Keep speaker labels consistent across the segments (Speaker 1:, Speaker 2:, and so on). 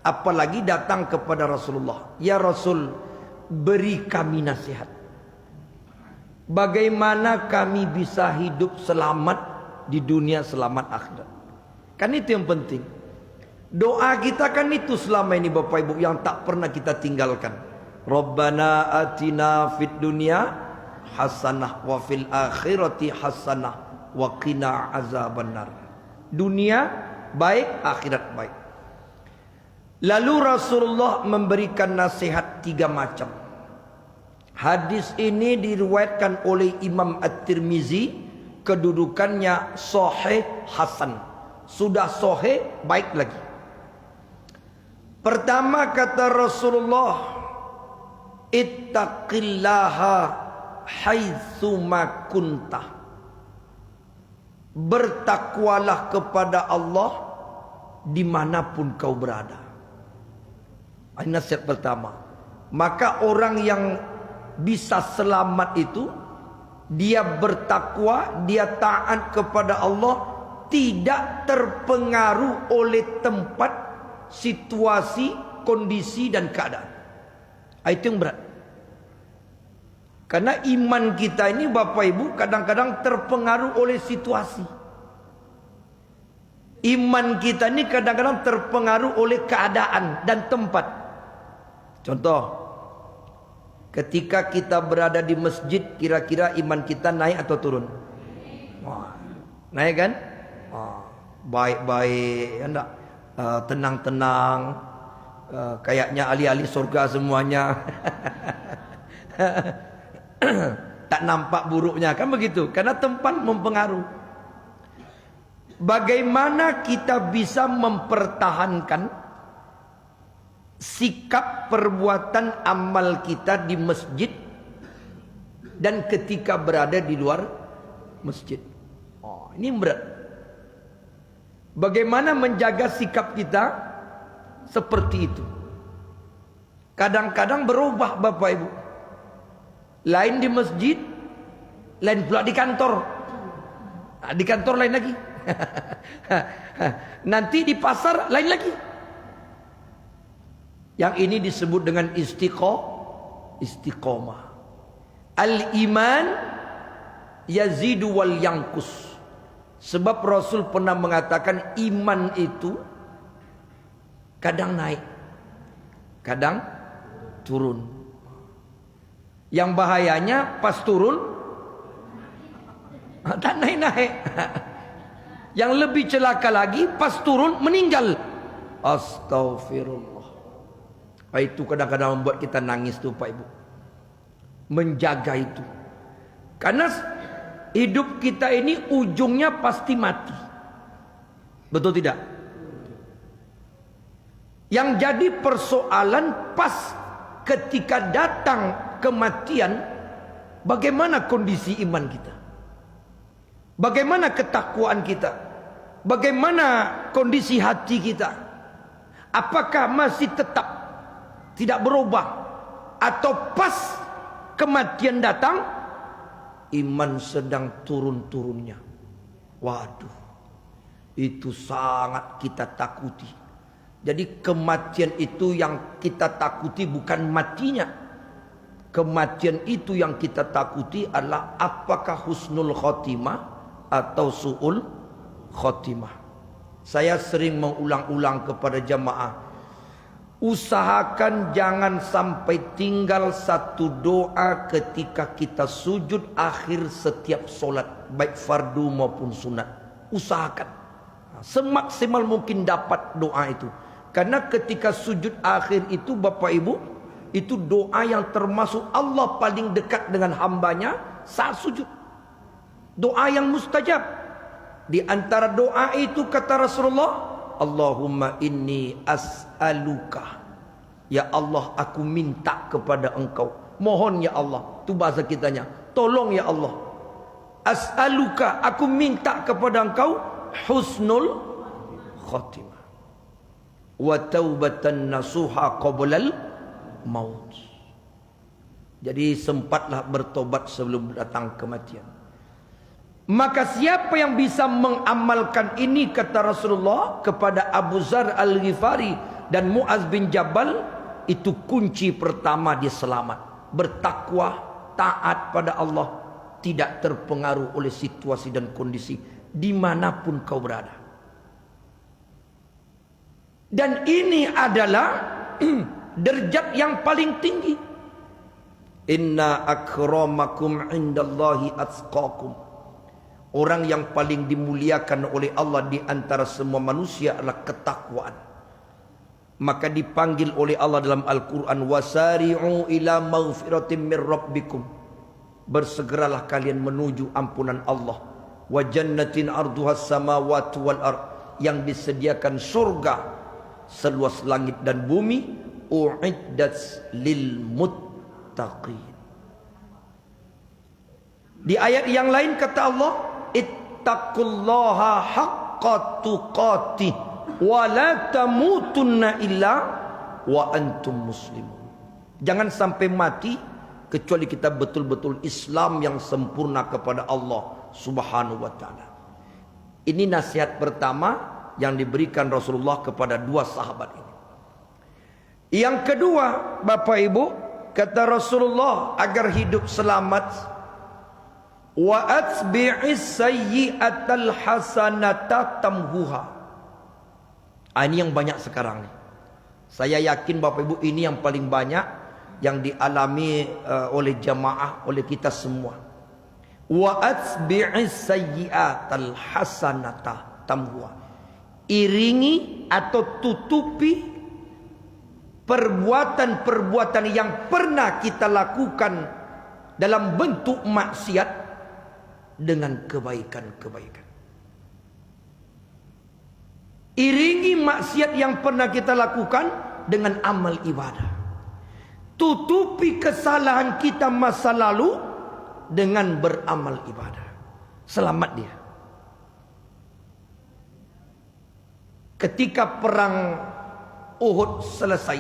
Speaker 1: Apalagi datang kepada Rasulullah, ya Rasul, beri kami nasihat. Bagaimana kami bisa hidup selamat di dunia, selamat akhirat. Kan itu yang penting. Doa kita kan itu selama ini Bapak Ibu, yang tak pernah kita tinggalkan. Rabbana atina fid dunya hasanah wa fil akhirati hasanah wa qina azabannar. Dunia baik, akhirat baik. Lalu Rasulullah memberikan nasihat 3 macam. Hadis ini diriwayatkan oleh Imam At-Tirmizi, kedudukannya sahih hasan. Sudah sahih, baik lagi. Pertama kata Rasulullah, ittaqillaha haitsuma kunta. Bertakwalah kepada Allah dimanapun kau berada. Ini nasihat pertama. Maka orang yang bisa selamat itu, dia bertakwa, dia taat kepada Allah, tidak terpengaruh oleh tempat, situasi, kondisi dan keadaan. Itu yang berat. Karena iman kita ini Bapak Ibu kadang-kadang terpengaruh oleh situasi. Iman kita ini kadang-kadang terpengaruh oleh keadaan dan tempat. Contoh, ketika kita berada di masjid, kira-kira iman kita naik atau turun? Wah, naik kan? Baik-baik, ya enggak? Tenang-tenang, kayaknya ahli-ahli surga semuanya. Tak nampak buruknya, kan begitu? Karena tempat mempengaruhi. Bagaimana kita bisa mempertahankan sikap perbuatan amal kita di masjid dan ketika berada di luar masjid? Ini berat. Bagaimana menjaga sikap kita seperti itu? Kadang-kadang berubah Bapak Ibu. Lain di masjid, lain pula di kantor. Di kantor lain lagi. Nanti di pasar lain lagi. Yang ini disebut dengan istiqomah. Al-iman yazidu wal yankus. Sebab Rasul pernah mengatakan iman itu kadang naik, kadang turun. Yang bahayanya pas turun tak naik-naik. Yang lebih celaka lagi pas turun meninggal. Astaghfirullah. Itu kadang-kadang membuat kita nangis tuh Pak Ibu. Menjaga itu. Karena hidup kita ini ujungnya pasti mati. Betul tidak? Yang jadi persoalan pas ketika datang kematian, bagaimana kondisi iman kita? Bagaimana ketakwaan kita? Bagaimana kondisi hati kita? Apakah masih tetap tidak berubah? Atau pas kematian datang, iman sedang turun-turunnya? Waduh, itu sangat kita takuti. Jadi kematian itu yang kita takuti bukan matinya. Kematian itu yang kita takuti adalah apakah husnul khotimah atau su'ul khotimah. Saya sering mengulang-ulang kepada jamaah, usahakan jangan sampai tinggal satu doa ketika kita sujud akhir setiap solat, baik fardu maupun sunat. Usahakan semaksimal mungkin dapat doa itu. Karena ketika sujud akhir itu Bapak Ibu, itu doa yang termasuk Allah paling dekat dengan hambanya saat sujud. Doa yang mustajab. Di antara doa itu kata Rasulullah, Allahumma inni as'aluka. Ya Allah, aku minta kepada engkau. Mohon ya Allah. Itu bahasa kitanya. Tolong ya Allah. As'aluka, aku minta kepada engkau husnul khotimah. Wa taubatan nasuha qablal maut. Jadi sempatlah bertobat sebelum datang kematian. Maka siapa yang bisa mengamalkan ini, kata Rasulullah kepada Abu Zar Al-Ghifari, Dan Muaz bin Jabal itu kunci pertama dia selamat. Bertakwa, taat pada Allah, tidak terpengaruh oleh situasi dan kondisi dimanapun kau berada. Dan ini adalah derajat yang paling tinggi. Inna akramakum indallahi atqakum. Orang yang paling dimuliakan oleh Allah di antara semua manusia adalah ketakwaan. Maka dipanggil oleh Allah dalam Al-Quran, wasari'u ila maghfiratin min rabbikum. Bersegeralah kalian menuju ampunan Allah. Wa jannatin arduhas samawati wal ard, yang disediakan surga seluas langit dan bumi. U'iddat lil muttaqin. Di ayat yang lain kata Allah, ittaqullaha haqqa tuqatih wa la tamutunna illa wa antum muslimun. Jangan sampai mati kecuali kita betul-betul Islam yang sempurna kepada Allah Subhanahu wa taala. Ini nasihat pertama yang diberikan Rasulullah kepada dua sahabat ini. Yang kedua, Bapak Ibu, kata Rasulullah agar hidup selamat, wa atbi'is sayyi'atal hasanata tamhuha. Ini yang banyak sekarang nih. Saya yakin Bapak Ibu ini yang paling banyak yang dialami oleh jamaah, oleh kita semua. Wa atbi'is sayyi'atal hasanata tamhuha. Iringi atau tutupi perbuatan-perbuatan yang pernah kita lakukan dalam bentuk maksiat dengan kebaikan-kebaikan. Iringi maksiat yang pernah kita lakukan dengan amal ibadah. Tutupi kesalahan kita masa lalu dengan beramal ibadah. Selamat dia. Ketika perang Uhud selesai,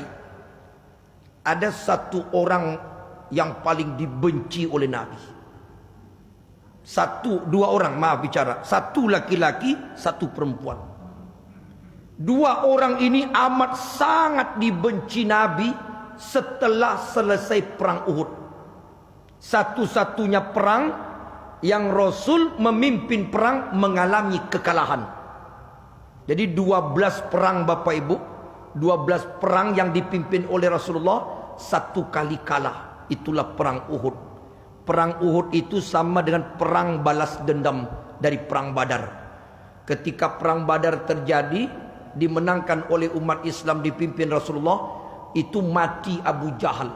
Speaker 1: ada satu orang yang paling dibenci oleh Nabi. Dua orang, maaf bicara. Satu laki-laki, satu perempuan. Dua orang ini amat sangat dibenci Nabi setelah selesai perang Uhud. Satu-satunya perang yang Rasul memimpin perang mengalami kekalahan. Jadi 12 perang Bapak Ibu, 12 perang yang dipimpin oleh Rasulullah, satu kali kalah. Itulah perang Uhud. Perang Uhud itu sama dengan perang balas dendam dari perang Badar. Ketika perang Badar terjadi, dimenangkan oleh umat Islam dipimpin Rasulullah, itu mati Abu Jahal.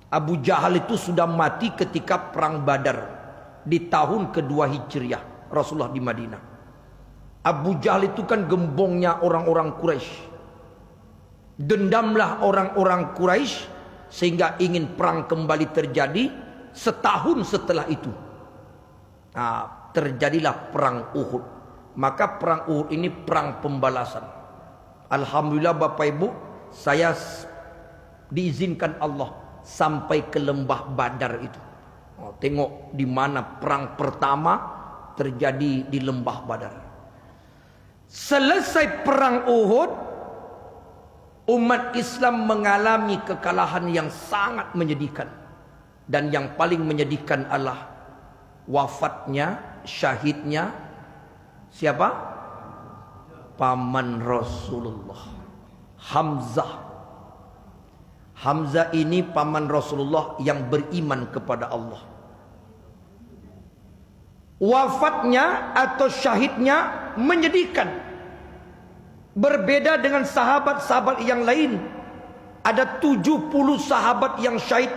Speaker 1: Abu Jahal itu sudah mati ketika perang Badar di tahun kedua Hijriah Rasulullah di Madinah. Abu Jahal itu kan gembongnya orang-orang Quraisy. Dendamlah orang-orang Quraisy sehingga ingin perang kembali terjadi. Setahun setelah itu terjadilah perang Uhud. Maka perang Uhud ini perang pembalasan. Alhamdulillah Bapak Ibu, saya diizinkan Allah sampai ke lembah Badar itu. Tengok di mana perang pertama terjadi, di lembah Badar. Selesai perang Uhud, umat Islam mengalami kekalahan yang sangat menyedihkan. Dan yang paling menyedihkan adalah wafatnya, syahidnya siapa? Paman Rasulullah, Hamzah. Hamzah ini paman Rasulullah yang beriman kepada Allah. Wafatnya atau syahidnya menyedihkan. Berbeda dengan sahabat-sahabat yang lain. Ada 70 sahabat yang syahid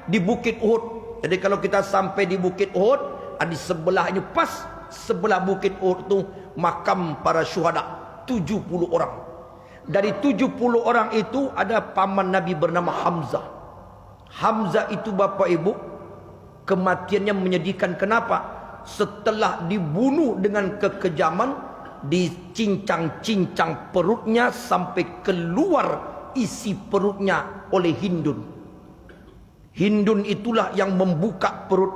Speaker 1: di Bukit Uhud. Jadi kalau kita sampai di Bukit Uhud, di sebelahnya pas sebelah Bukit Uhud itu makam para syuhada, 70 orang. Dari 70 orang itu ada paman Nabi bernama Hamzah. Hamzah itu Bapak Ibu, kematiannya menyedihkan. Kenapa? Setelah dibunuh dengan kekejaman, dicincang-cincang perutnya sampai keluar isi perutnya oleh Hindun. Hindun itulah yang membuka perut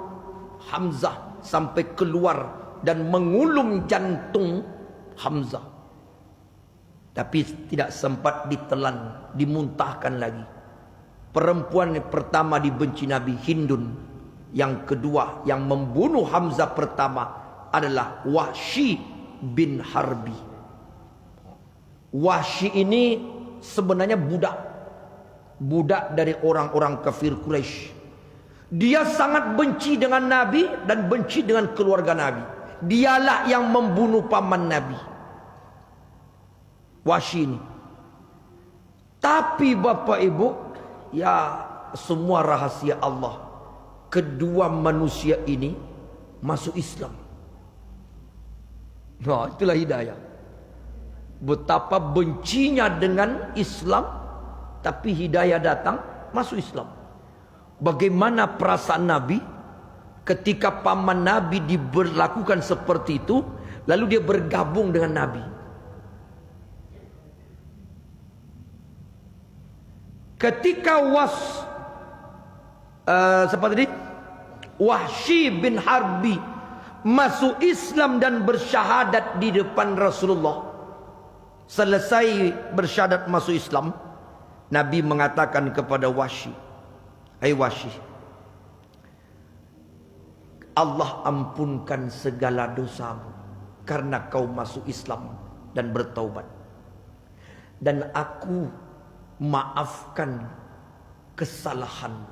Speaker 1: Hamzah sampai keluar dan mengulum jantung Hamzah. Tapi tidak sempat ditelan, dimuntahkan lagi. Perempuan yang pertama dibenci Nabi, Hindun. Yang kedua yang membunuh Hamzah pertama adalah Wahsy bin Harbi. Wahsy ini sebenarnya budak dari orang-orang kafir Quraisy. Dia sangat benci dengan Nabi dan benci dengan keluarga Nabi. Dialah yang membunuh paman Nabi, Wahsy ini. Tapi Bapak Ibu, ya semua rahasia Allah. Kedua manusia ini masuk Islam. Nah, itulah hidayah. Betapa bencinya dengan Islam, tapi hidayah datang, masuk Islam. Bagaimana perasaan Nabi ketika paman Nabi diberlakukan seperti itu, lalu dia bergabung dengan Nabi. Ketika Wahsy bin Harbi masuk Islam dan bersyahadat di depan Rasulullah, selesai bersyahadat masuk Islam, Nabi mengatakan kepada Wahsy, "Hai Wahsy, Allah ampunkan segala dosamu karena kau masuk Islam dan bertaubat. Dan aku maafkan kesalahanmu.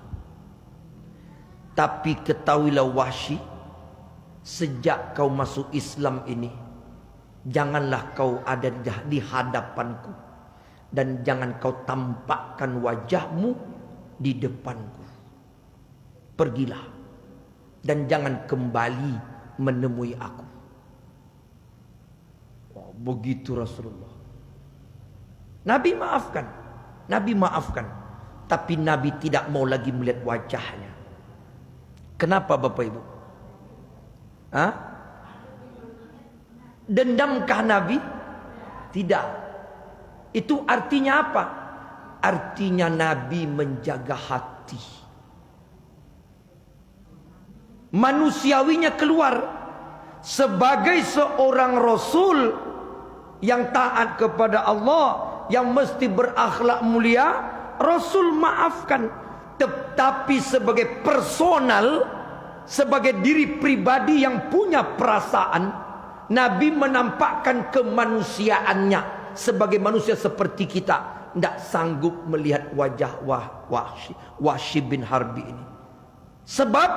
Speaker 1: Tapi ketahuilah Wahsy, sejak kau masuk Islam ini, janganlah kau ada di hadapanku, dan jangan kau tampakkan wajahmu di depanku. Pergilah dan jangan kembali menemui aku." Wow, begitu Rasulullah. Nabi maafkan, tapi Nabi tidak mau lagi melihat wajahnya. Kenapa Bapak Ibu? Dendamkah Nabi? Tidak. Itu artinya apa? Artinya Nabi menjaga hati. Manusiawinya keluar. Sebagai seorang Rasul yang taat kepada Allah, yang mesti berakhlak mulia, Rasul maafkan. Tetapi sebagai personal, sebagai diri pribadi yang punya perasaan, Nabi menampakkan kemanusiaannya sebagai manusia seperti kita. Tidak sanggup melihat wajah Wahsy bin Harbi ini. Sebab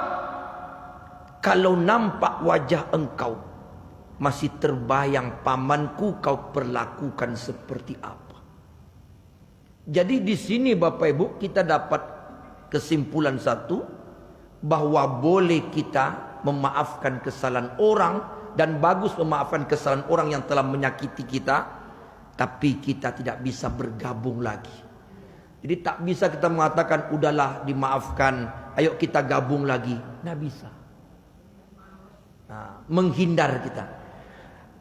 Speaker 1: kalau nampak wajah engkau, masih terbayang pamanku kau perlakukan seperti apa. Jadi di sini Bapak Ibu kita dapat kesimpulan satu, bahwa boleh kita memaafkan kesalahan orang, dan bagus memaafkan kesalahan orang yang telah menyakiti kita, tapi kita tidak bisa bergabung lagi. Jadi tak bisa kita mengatakan udahlah dimaafkan, ayo kita gabung lagi. Tidak bisa. Nah, menghindar kita.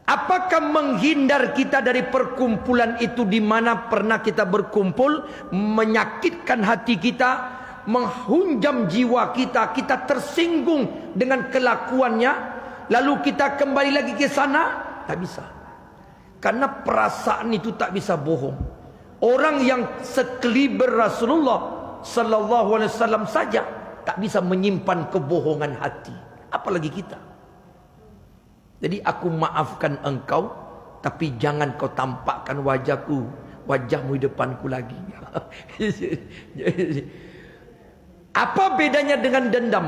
Speaker 1: Apakah menghindar kita dari perkumpulan itu, di mana pernah kita berkumpul, menyakitkan hati kita, menghunjam jiwa kita, kita tersinggung dengan kelakuannya, lalu kita kembali lagi ke sana? Tak bisa. Karena perasaan itu tak bisa bohong. Orang yang sekeliber Rasulullah sallallahu alaihi wasallam saja tak bisa menyimpan kebohongan hati, apalagi kita. Jadi aku maafkan engkau, tapi jangan kau tampakkan wajahmu di depanku lagi. Apa bedanya dengan dendam?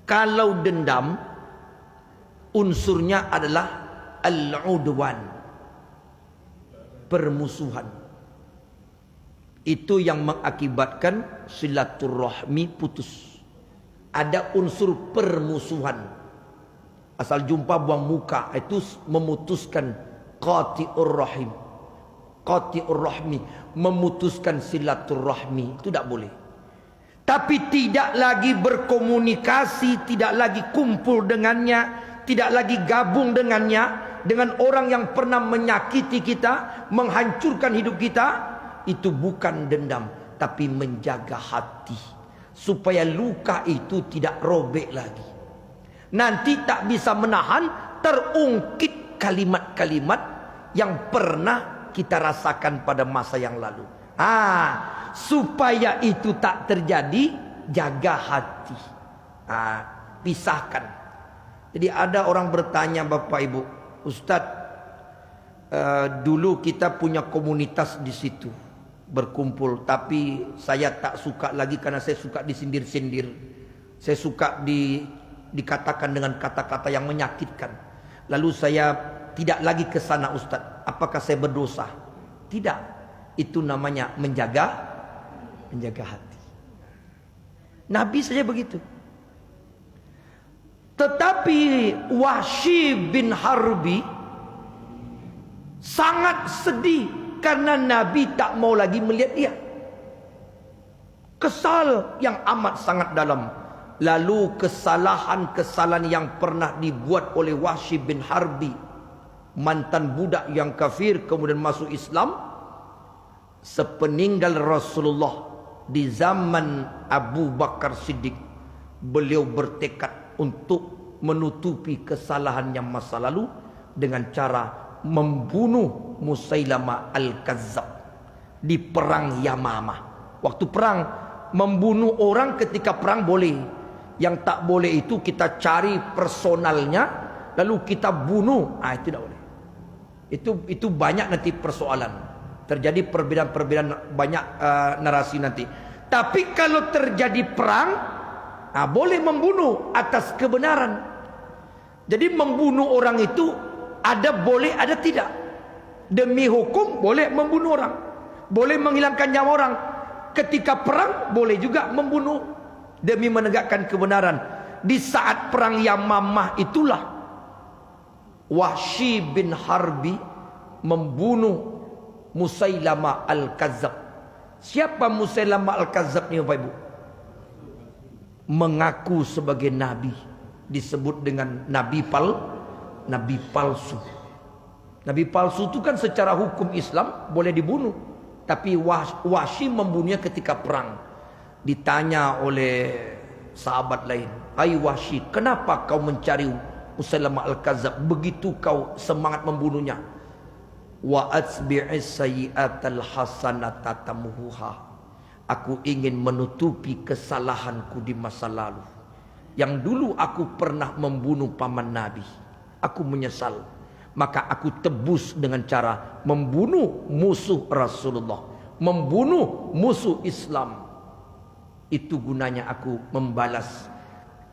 Speaker 1: Kalau dendam, unsurnya adalah al-udwan, permusuhan. Itu yang mengakibatkan silaturahmi putus. Ada unsur permusuhan. Asal jumpa buang muka, itu memutuskan qati'ur rahim. Qati'ur rahmi, memutuskan silaturahmi, itu tidak boleh. Tapi tidak lagi berkomunikasi, tidak lagi kumpul dengannya, tidak lagi gabung dengannya, dengan orang yang pernah menyakiti kita, menghancurkan hidup kita, itu bukan dendam, tapi menjaga hati supaya luka itu tidak robek lagi. Nanti tak bisa menahan, terungkit kalimat-kalimat yang pernah kita rasakan pada masa yang lalu. Supaya itu tak terjadi, jaga hati. Pisahkan. Jadi ada orang bertanya, Bapak Ibu, Ustadz, dulu kita punya komunitas di situ berkumpul, tapi saya tak suka lagi karena saya suka disindir-sindir. Saya suka dikatakan dengan kata-kata yang menyakitkan. Lalu saya tidak lagi ke sana, Ustadz. Apakah saya berdosa? Tidak. Itu namanya menjaga hati. Nabi saja begitu. Tetapi Wahsy bin Harbi sangat sedih karena Nabi tak mau lagi melihat dia. Kesal yang amat sangat dalam. Lalu kesalahan-kesalahan yang pernah dibuat oleh Wahsy bin Harbi, mantan budak yang kafir kemudian masuk Islam, sepeninggal Rasulullah di zaman Abu Bakar Siddiq, beliau bertekad untuk menutupi kesalahannya masa lalu dengan cara membunuh Musailamah Al-Kazzab di perang Yamamah. Waktu perang, membunuh orang ketika perang boleh. Yang tak boleh itu kita cari personalnya lalu kita bunuh. Itu tidak boleh. Itu banyak nanti persoalan. Terjadi perbedaan-perbedaan, banyak narasi nanti. Tapi kalau terjadi perang, boleh membunuh atas kebenaran. Jadi membunuh orang itu ada boleh, ada tidak. Demi hukum boleh membunuh orang, boleh menghilangkan nyawa orang. Ketika perang boleh juga membunuh demi menegakkan kebenaran. Di saat perang Yamamah itulah Wahsy bin Harbi membunuh Musailamah Al-Kazzab. Siapa Musailamah Al-Kazzab ni Bapak Ibu? Mengaku sebagai nabi, disebut dengan nabi palsu. Nabi palsu itu kan secara hukum Islam boleh dibunuh, tapi Wahsy membunuhnya ketika perang. Ditanya oleh sahabat lain, "Hai Wahsy, kenapa kau mencari Musailamah Al-Kazzab? Begitu kau semangat membunuhnya." "Wa atsbi'is sayyi'atal hasanata tamhuha." Aku ingin menutupi kesalahanku di masa lalu. Yang dulu aku pernah membunuh paman Nabi. Aku menyesal. Maka aku tebus dengan cara membunuh musuh Rasulullah, membunuh musuh Islam. Itu gunanya aku membalas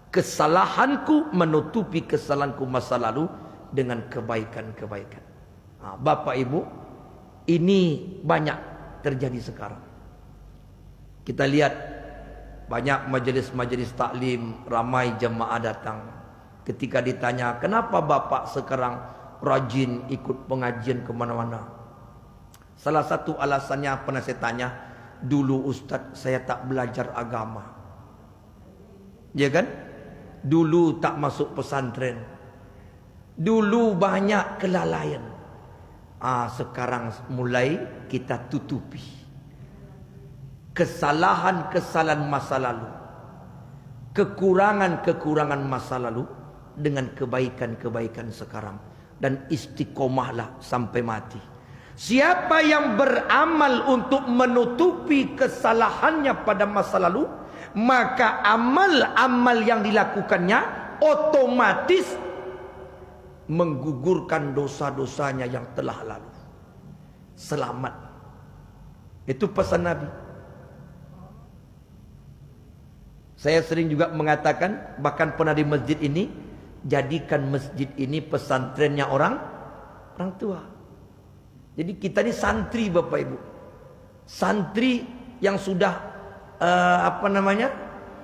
Speaker 1: kesalahanku, menutupi kesalahanku masa lalu dengan kebaikan-kebaikan. Bapak Ibu, ini banyak terjadi sekarang. Kita lihat banyak majelis-majelis taklim, ramai jemaah datang. Ketika ditanya, kenapa Bapak sekarang rajin ikut pengajian kemana-mana? Salah satu alasannya pernah saya tanya, dulu Ustadz saya tak belajar agama, ya kan? Dulu tak masuk pesantren, dulu banyak kelalaian. Sekarang mulai kita tutupi kesalahan-kesalahan masa lalu, kekurangan-kekurangan masa lalu dengan kebaikan-kebaikan sekarang, dan istiqomahlah sampai mati. Siapa yang beramal untuk menutupi kesalahannya pada masa lalu, maka amal-amal yang dilakukannya otomatis menggugurkan dosa-dosanya yang telah lalu. Selamat. Itu pesan Nabi. Saya sering juga mengatakan, bahkan pernah di masjid ini, jadikan masjid ini pesantrennya orang tua. Jadi kita ini santri Bapak Ibu. Santri yang sudah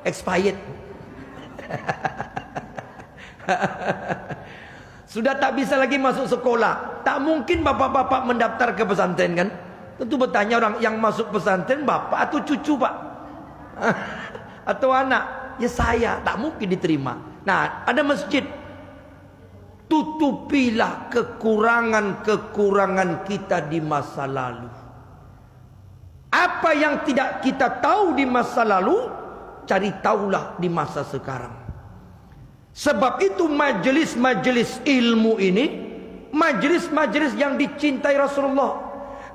Speaker 1: expired. Sudah tak bisa lagi masuk sekolah. Tak mungkin bapak-bapak mendaftar ke pesantren kan? Tentu bertanya orang yang masuk pesantren, bapak atau cucu Pak? Atau anak? Ya saya, tak mungkin diterima. Nah, ada masjid. Tutupilah kekurangan-kekurangan kita di masa lalu. Apa yang tidak kita tahu di masa lalu, cari tahulah di masa sekarang. Sebab itu majelis-majelis ilmu ini Majlis-majlis yang dicintai Rasulullah,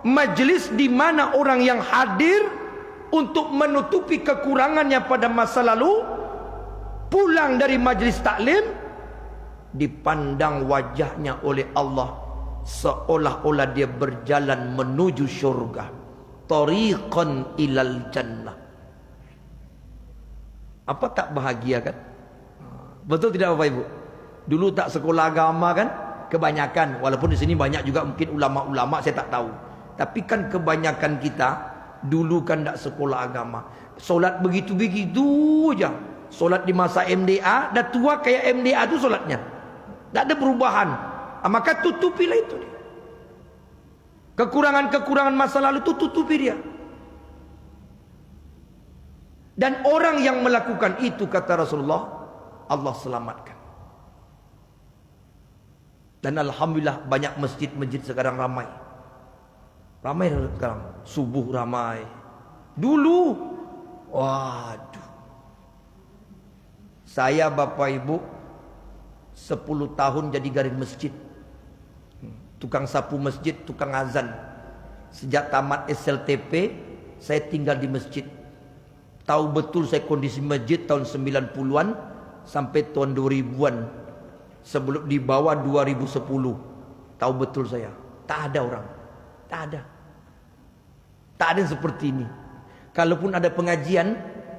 Speaker 1: majlis di mana orang yang hadir untuk menutupi kekurangannya pada masa lalu, pulang dari majlis taklim, dipandang wajahnya oleh Allah seolah-olah dia berjalan menuju syurga, tariqan ilal jannah. Apa tak bahagia kan? Betul tidak Bapak Ibu? Dulu tak sekolah agama kan? Kebanyakan, walaupun di sini banyak juga mungkin ulama-ulama, saya tak tahu. Tapi kan kebanyakan kita dulu kan tak sekolah agama. Solat begitu-begitu aja. Solat di masa MDA, dah tua kayak MDA tu solatnya. Tak ada perubahan. Maka tutupilah itu dia. Kekurangan-kekurangan masa lalu itu tutupi dia. Dan orang yang melakukan itu, kata Rasulullah, Allah selamatkan. Dan alhamdulillah banyak masjid-masjid sekarang ramai. Ramai sekarang. Subuh ramai. Dulu, waduh. Saya Bapak Ibu 10 tahun jadi garing masjid. Tukang sapu masjid, tukang azan. Sejak tamat SLTP, saya tinggal di masjid. Tahu betul saya kondisi masjid tahun 90-an sampai tahun 2000-an. Sebelum di bawah 2010. Tahu betul saya. Tak ada orang. Tak ada. Tak ada yang seperti ini. Kalaupun ada pengajian,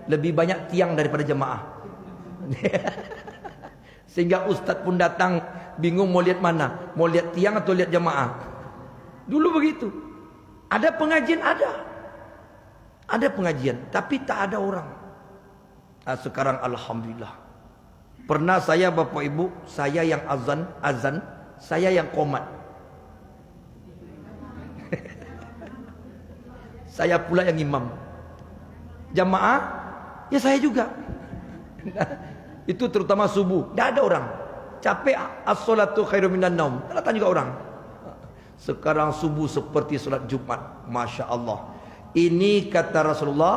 Speaker 1: lebih banyak tiang daripada jemaah. Sehingga ustaz pun datang bingung mau lihat mana, mau lihat tiang atau lihat jemaah. Dulu begitu. Ada pengajian, ada pengajian, tapi tak ada orang. Sekarang alhamdulillah. Pernah saya Bapak Ibu, saya yang azan, saya yang qomat. Saya pula yang imam. Jamaah, ya saya juga. Itu terutama subuh, tidak ada orang. Capek, as-salatu khairum minan naum. Tak datang juga orang. Sekarang subuh seperti solat Jumat. Masya Allah. Ini kata Rasulullah,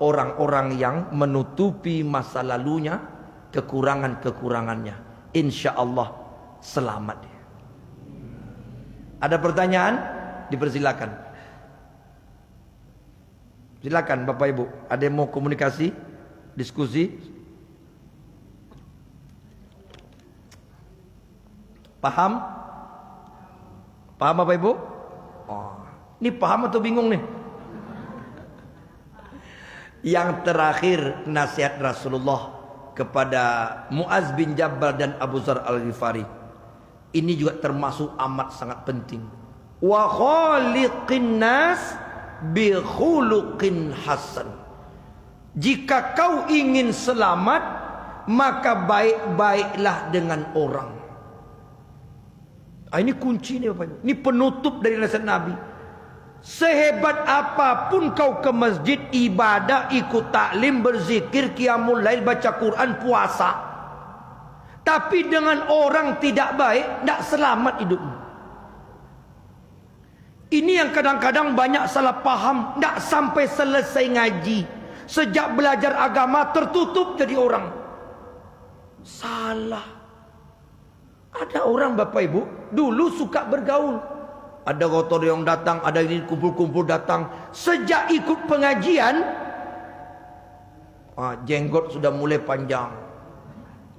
Speaker 1: orang-orang yang menutupi masa lalunya, kekurangan-kekurangannya. Insya Allah selamat. Ada pertanyaan? Dipersilakan. Silakan Bapak Ibu. Ada yang mau komunikasi? Diskusi? Paham? Paham Bapak Ibu? Oh, ini paham atau bingung nih? Yang terakhir nasihat Rasulullah kepada Muaz bin Jabal dan Abu Dzar Al-Ghifari. Ini juga termasuk amat sangat penting. Wa khaliqin nas bi khuluqin hasan. Jika kau ingin selamat, maka baik-baiklah dengan orang. Ini kunci nih Bapak Ibu. Ini penutup dari nasihat Nabi. Sehebat apapun kau ke masjid, ibadah, ikut taklim, berzikir, qiyamul lail, baca Quran, puasa, tapi dengan orang tidak baik, tidak selamat hidupmu. Ini yang kadang-kadang banyak salah paham. Tidak sampai selesai ngaji, sejak belajar agama tertutup jadi orang. Salah. Ada orang Bapak Ibu dulu suka bergaul. Ada kotor yang datang, ada ini kumpul-kumpul datang. Sejak ikut pengajian, jenggot sudah mulai panjang,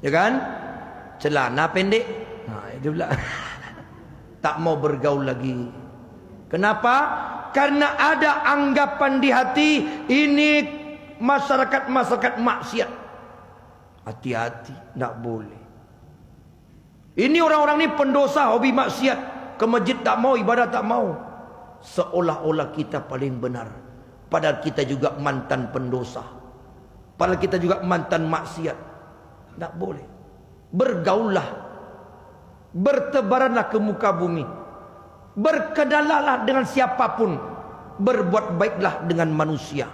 Speaker 1: ya kan? Celana pendek. Itu pula. Tak mau bergaul lagi. Kenapa? Karena ada anggapan di hati, ini masyarakat maksiat. Hati-hati, tidak boleh. Ini orang-orang ini pendosa, hobi maksiat. Ke masjid tak mau, ibadah tak mau. Seolah-olah kita paling benar. Padahal kita juga mantan pendosa. Padahal kita juga mantan maksiat. Tak boleh. Bergaullah. Bertebaranlah ke muka bumi. Berkenalah dengan siapapun. Berbuat baiklah dengan manusia.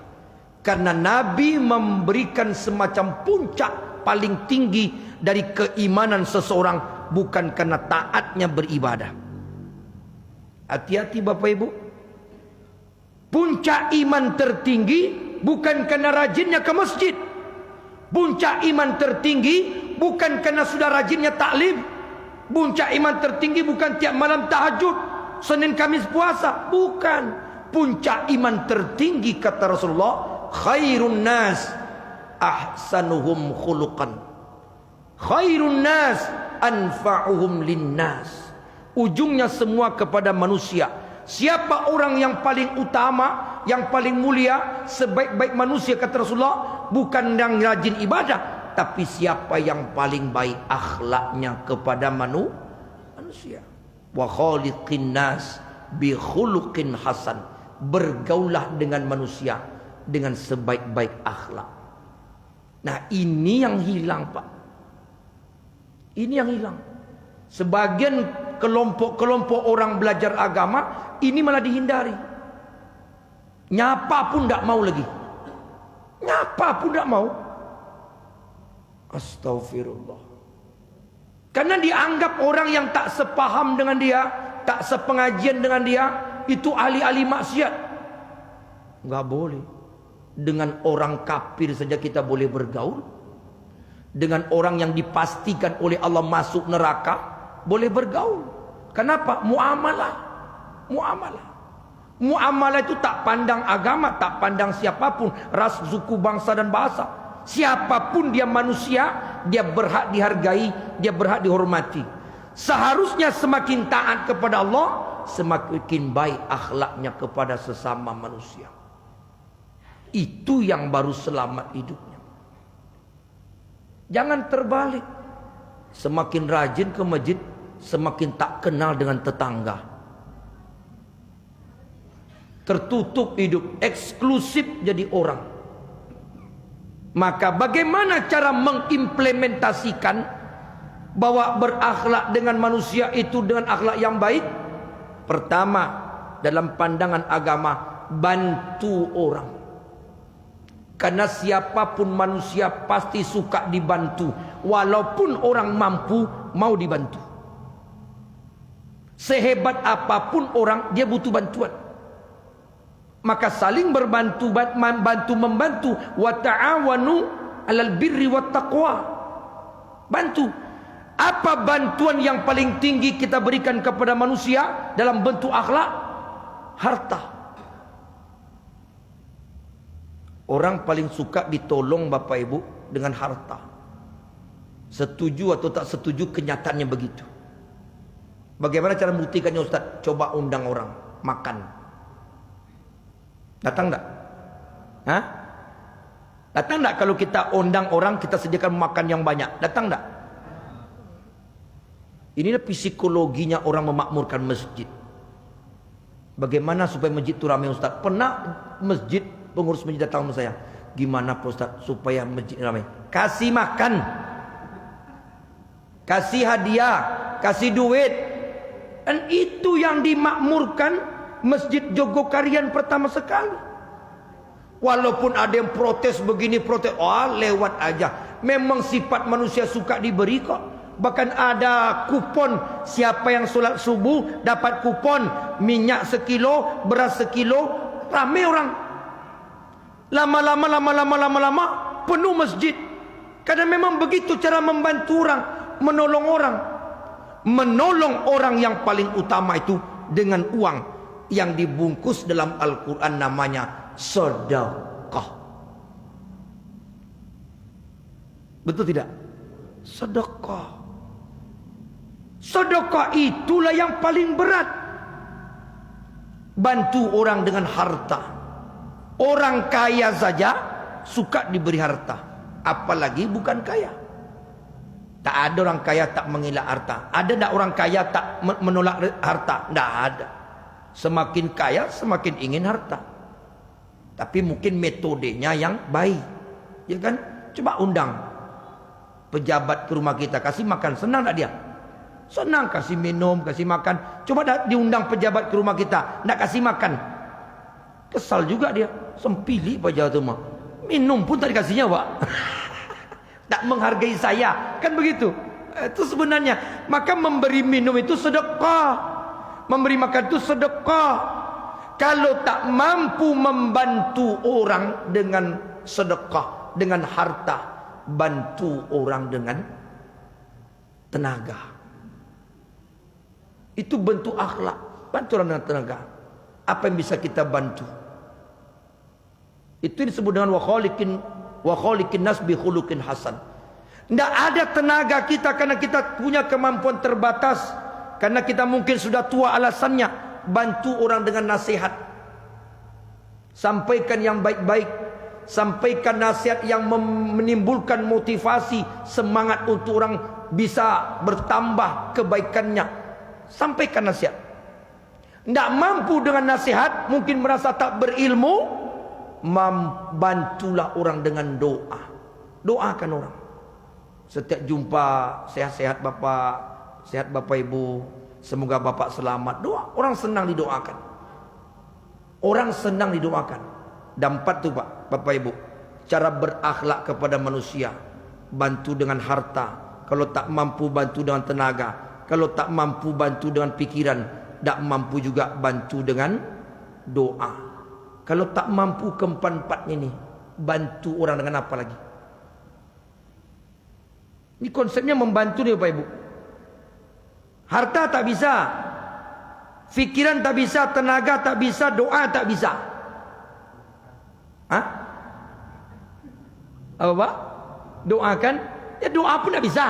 Speaker 1: Karena Nabi memberikan semacam puncak paling tinggi dari keimanan seseorang, bukan karena taatnya beribadah. Hati-hati Bapak Ibu. Puncak iman tertinggi bukan karena rajinnya ke masjid. Puncak iman tertinggi bukan karena sudah rajinnya taklim. Puncak iman tertinggi bukan tiap malam tahajud, Senin Kamis puasa, bukan. Puncak iman tertinggi kata Rasulullah, khairun nas ahsanuhum khuluqan, khairun nas anfa'uhum linnas. Ujungnya semua kepada manusia. Siapa orang yang paling utama, yang paling mulia, sebaik-baik manusia kata Rasulullah, bukan yang rajin ibadah, tapi siapa yang paling baik akhlaknya kepada manusia. Wa khaliqin nas bi khuluqin hasan. Bergaulah dengan manusia dengan sebaik-baik akhlak. Nah, ini yang hilang, Pak. Ini yang hilang. Sebagian kelompok-kelompok orang belajar agama ini malah dihindari. Nyapa pun tidak mau lagi. Nyapa pun tidak mau. Astagfirullah. Karena dianggap orang yang tak sepaham dengan dia, tak sepengajian dengan dia, itu ahli-ahli maksiat. Enggak boleh. Dengan orang kafir saja kita boleh bergaul. Dengan orang yang dipastikan oleh Allah masuk neraka, boleh bergaul. Kenapa? Muamalah. Muamalah. Muamalah itu tak pandang agama, tak pandang siapapun, ras, suku, bangsa dan bahasa. Siapapun dia manusia, dia berhak dihargai, dia berhak dihormati. Seharusnya semakin taat kepada Allah, semakin baik akhlaknya kepada sesama manusia. Itu yang baru selamat hidupnya. Jangan terbalik. Semakin rajin ke masjid, semakin tak kenal dengan tetangga. Tertutup hidup, eksklusif jadi orang. Maka bagaimana cara mengimplementasikan bahwa berakhlak dengan manusia itu dengan akhlak yang baik? Pertama, dalam pandangan agama, bantu orang. Karena siapapun manusia pasti suka dibantu. Walaupun orang mampu, mau dibantu. Sehebat apapun orang, dia butuh bantuan. Maka saling berbantu, membantu. Wa ta'awanu 'alal birri wat taqwa. Bantu. Apa bantuan yang paling tinggi kita berikan kepada manusia dalam bentuk akhlak? Harta. Orang paling suka ditolong Bapak Ibu dengan harta. Setuju atau tak setuju, kenyataannya begitu. Bagaimana cara membuktikannya Ustaz? Coba undang orang makan. Datang enggak? Hah? Datang enggak kalau kita undang orang, kita sediakan makan yang banyak? Datang enggak? Inilah psikologinya orang memakmurkan masjid. Bagaimana supaya masjid itu ramai Ustaz? Pernah masjid, pengurus masjid datang sama saya. Gimana Pak Ustaz supaya masjid ramai? Kasih makan. Kasih hadiah, kasih duit. Dan itu yang dimakmurkan Masjid Jogokarian pertama sekali. Walaupun ada yang protes begini, protes, lewat aja. Memang sifat manusia suka diberi kok. Bahkan ada kupon, siapa yang sholat subuh dapat kupon minyak sekilo, beras sekilo. Ramai orang. Lama-lama penuh masjid. Karena memang begitu cara membantu orang, menolong orang. Menolong orang yang paling utama itu dengan uang yang dibungkus dalam Al-Quran namanya sedekah. Betul tidak? Sedekah. Sedekah itulah yang paling berat. Bantu orang dengan harta. Orang kaya saja suka diberi harta, apalagi bukan kaya. Tak ada orang kaya tak mengelak harta. Ada tak orang kaya tak menolak harta? Tak ada. Semakin kaya semakin ingin harta. Tapi mungkin metodenya yang baik, ya kan? Coba undang pejabat ke rumah kita, kasih makan, senang tak dia? Senang, kasih minum, kasih makan. Coba diundang pejabat ke rumah kita, tak kasih makan, kesal juga dia. Sempili pejabat rumah, minum pun tak dikasihnya Pak. Tak menghargai saya, kan begitu. Itu sebenarnya. Maka memberi minum itu sedekah, memberi makan itu sedekah. Kalau tak mampu membantu orang dengan sedekah, dengan harta, bantu orang dengan tenaga. Itu bentuk akhlak. Bantu orang dengan tenaga. Apa yang bisa kita bantu? Itu disebut dengan wa khaliqin nas bi khuluqin hasan. Tidak ada tenaga kita karena kita punya kemampuan terbatas. Karena kita mungkin sudah tua alasannya. Bantu orang dengan nasihat. Sampaikan yang baik-baik. Sampaikan nasihat yang menimbulkan motivasi. Semangat untuk orang bisa bertambah kebaikannya. Sampaikan nasihat. Tidak mampu dengan nasihat. Mungkin merasa tak berilmu. Bantulah orang dengan doa. Doakan orang. Setiap jumpa, sehat-sehat Bapak, sehat Bapak Ibu, semoga Bapak selamat. Doa, orang senang didoakan. Orang senang didoakan. Dampak tuh Pak, Bapak Ibu, cara berakhlak kepada manusia. Bantu dengan harta. Kalau tak mampu, bantu dengan tenaga. Kalau tak mampu, bantu dengan pikiran. Tak mampu juga bantu dengan doa. Kalau tak mampu keempat-empatnya ini, bantu orang dengan apa lagi? Ini konsepnya membantu nih Bapak Ibu. Harta tak bisa, pikiran tak bisa, tenaga tak bisa, doa tak bisa. Hah? Apa Pak? Doakan? Ya doa pun tak bisa.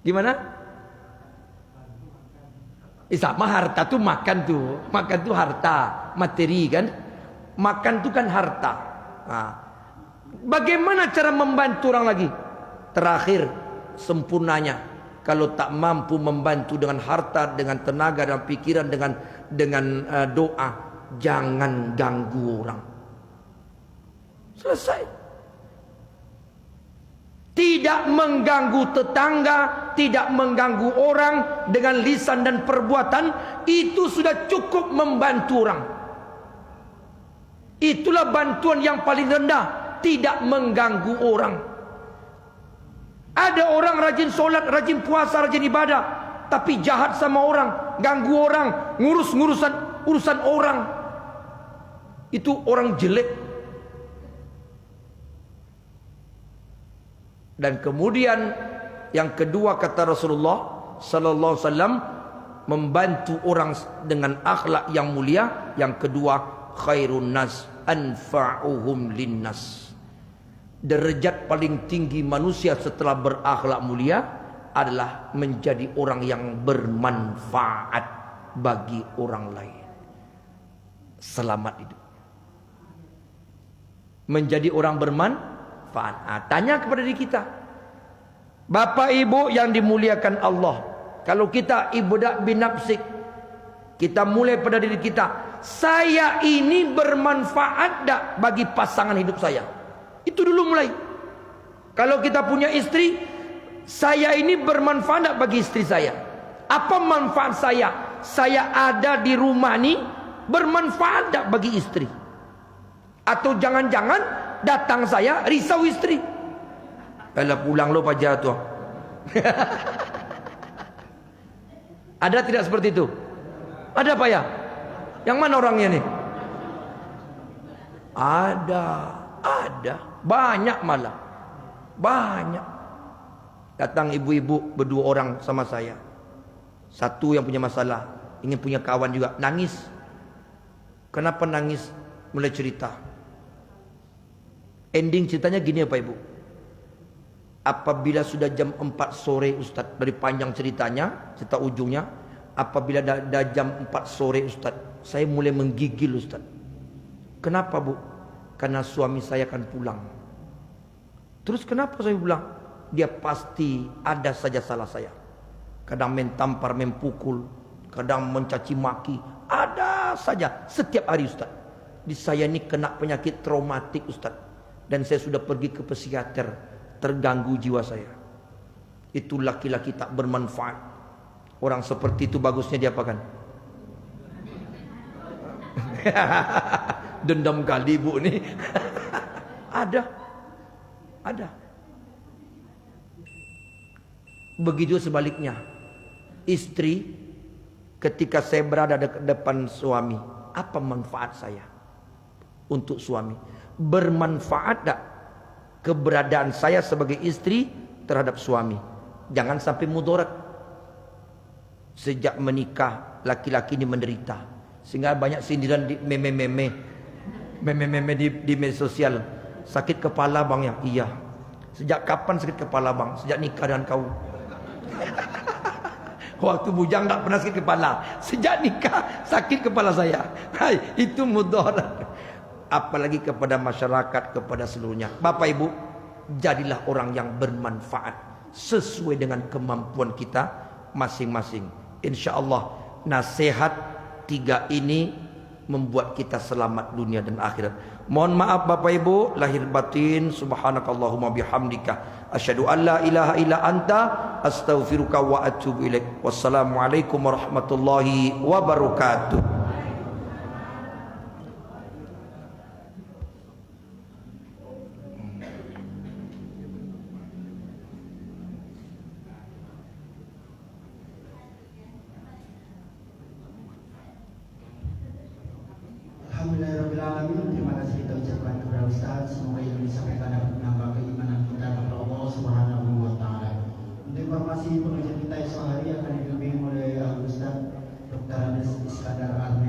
Speaker 1: Gimana? Sama harta tuh makan tuh harta, materi kan, makan tuh kan harta. Nah, bagaimana cara membantu orang lagi? Terakhir sempurnanya, kalau tak mampu membantu dengan harta, dengan tenaga dan pikiran, dengan doa, jangan ganggu orang. Selesai. Tidak mengganggu tetangga, tidak mengganggu orang dengan lisan dan perbuatan, itu sudah cukup membantu orang. Itulah bantuan yang paling rendah, tidak mengganggu orang. Ada orang rajin sholat, rajin puasa, rajin ibadah, tapi jahat sama orang, ganggu orang, urusan orang. Itu orang jelek. Dan kemudian yang kedua kata Rasulullah sallallahu alaihi wasallam, membantu orang dengan akhlak yang mulia. Yang kedua, khairun nas anfa'uhum linnas. Derajat paling tinggi manusia setelah berakhlak mulia adalah menjadi orang yang bermanfaat bagi orang lain. Selamat hidup. Menjadi orang bermanfaat. Tanya kepada diri kita, Bapak Ibu yang dimuliakan Allah, kalau kita ibadah binafsik, kita mulai pada diri kita, saya ini bermanfaat tak bagi pasangan hidup saya? Itu dulu mulai. Kalau kita punya istri, saya ini bermanfaat tak bagi istri saya? Apa manfaat saya? Saya ada di rumah ini bermanfaat tak bagi istri? Atau jangan-jangan datang saya risau istri, alah pulang lo pajar tu. Ada tidak seperti itu? Ada Pak ya? Yang mana orangnya nih? Ada, banyak malah, banyak. Datang ibu-ibu berdua orang sama saya. Satu yang punya masalah, ingin punya kawan juga, nangis. Kenapa nangis? Mulai cerita. Ending ceritanya gini ya Pak Ibu. Apabila sudah jam 4 sore Ustaz, dari panjang ceritanya, cerita ujungnya, apabila dah jam 4 sore Ustaz, saya mulai menggigil Ustaz. Kenapa Bu? Karena suami saya akan pulang. Terus kenapa saya pulang? Dia pasti ada saja salah saya. Kadang main tampar, main pukul, kadang mencaci maki, ada saja setiap hari Ustaz. Di saya ini kena penyakit traumatik Ustaz. Dan saya sudah pergi ke psikiater, terganggu jiwa saya. Itu laki-laki tak bermanfaat. Orang seperti itu bagusnya diapakan? Dendam kali Bu nih. Ada. Begitu sebaliknya. Istri, ketika saya berada depan suami, apa manfaat saya untuk suami? Bermanfaat tak keberadaan saya sebagai istri terhadap suami? Jangan sampai mudarat. Sejak menikah laki-laki ini menderita, sehingga banyak sindiran di meme di media sosial. Sakit kepala bang ya? Iya. Sejak kapan sakit kepala bang? Sejak nikah dengan kau. Waktu bujang tak pernah sakit kepala. Sejak nikah sakit kepala saya. Hai, itu mudarat. Apalagi kepada masyarakat, kepada seluruhnya. Bapak Ibu, jadilah orang yang bermanfaat sesuai dengan kemampuan kita masing-masing. Insya Allah nasihat 3 ini membuat kita selamat dunia dan akhirat. Mohon maaf Bapak Ibu lahir batin. Subhanakallahumma bihamdika asyhadu an la ilaha illa anta astaghfiruka wa atubu ilaik. Wassalamualaikum warahmatullahi wabarakatuh.
Speaker 2: Alhamdulillahirrahmanirrahim. Terima kasih kita ucapkan kepada Ustaz. Semoga yang disampaikan dapat menambah keimanan kita kepada Allah Subhanahu wa Ta'ala. Untuk informasi pengajian kita esok hari akan dibimbing oleh Ustaz Dr. Andes Iskandar Ahmed.